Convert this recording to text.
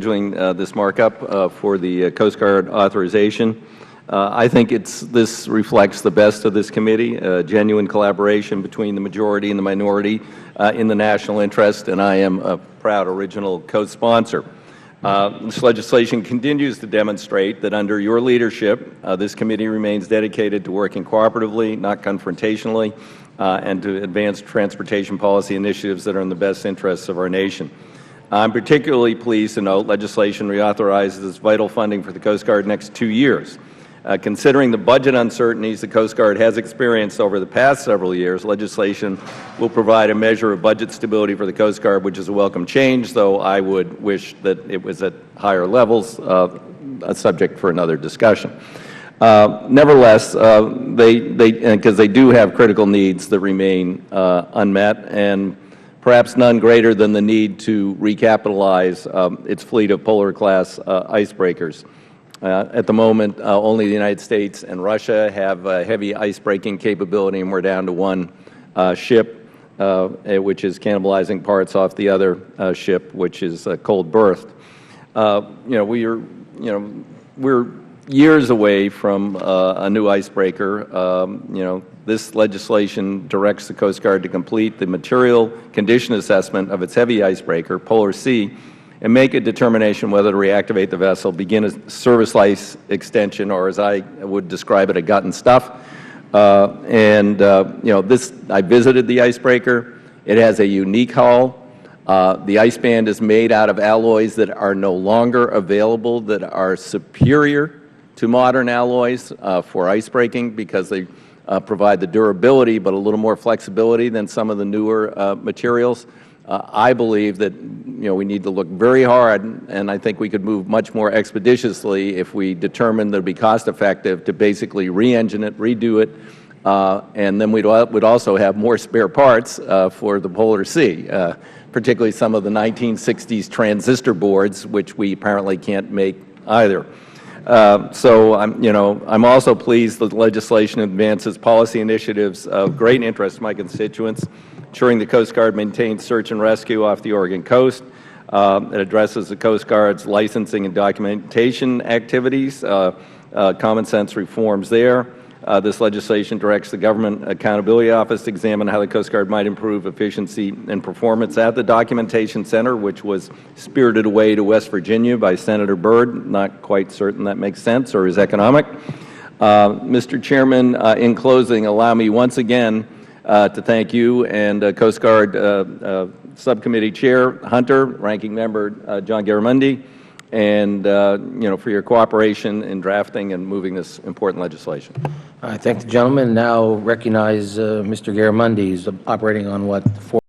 scheduling this markup for the Coast Guard authorization. I think this reflects the best of this committee, genuine collaboration between the majority and the minority in the national interest, and I am a proud original co-sponsor. This legislation continues to demonstrate that under your leadership, this committee remains dedicated to working cooperatively, not confrontationally, and to advance transportation policy initiatives that are in the best interests of our nation. I'm particularly pleased to note legislation reauthorizes vital funding for the Coast Guard next 2 years. Considering the budget uncertainties the Coast Guard has experienced over the past several years, legislation will provide a measure of budget stability for the Coast Guard, which is a welcome change, though I would wish that it was at higher levels, a subject for another discussion. Nevertheless, because they do have critical needs that remain unmet, and perhaps none greater than the need to recapitalize its fleet of polar-class icebreakers. At the moment, only the United States and Russia have heavy icebreaking capability, and we're down to one ship, which is cannibalizing parts off the other ship, which is cold berthed. We're years away from a new icebreaker. This legislation directs the Coast Guard to complete the material condition assessment of its heavy icebreaker, Polar Sea, and make a determination whether to reactivate the vessel, begin a service life extension, or as I would describe it, a gut and stuff. I visited the icebreaker. It has a unique hull. The ice band is made out of alloys that are no longer available, that are superior to modern alloys for ice breaking, because they provide the durability but a little more flexibility than some of the newer materials. I believe that we need to look very hard, and I think we could move much more expeditiously if we determined that it would be cost-effective to basically re-engine it, redo it, and then we'd also have more spare parts for the Polar Sea, particularly some of the 1960s transistor boards, which we apparently can't make either. So I'm also pleased that the legislation advances policy initiatives of great interest to my constituents, ensuring the Coast Guard maintains search and rescue off the Oregon coast. It addresses the Coast Guard's licensing and documentation activities, common sense reforms there. This legislation directs the Government Accountability Office to examine how the Coast Guard might improve efficiency and performance at the Documentation Center, which was spirited away to West Virginia by Senator Byrd. Not quite certain that makes sense or is economic. Mr. Chairman, in closing, allow me once again to thank you and Coast Guard Subcommittee Chair Hunter, Ranking Member John Garamendi, and for your cooperation in drafting and moving this important legislation. I thank the gentleman. Now recognize Mr. Garamendi, who's operating on what,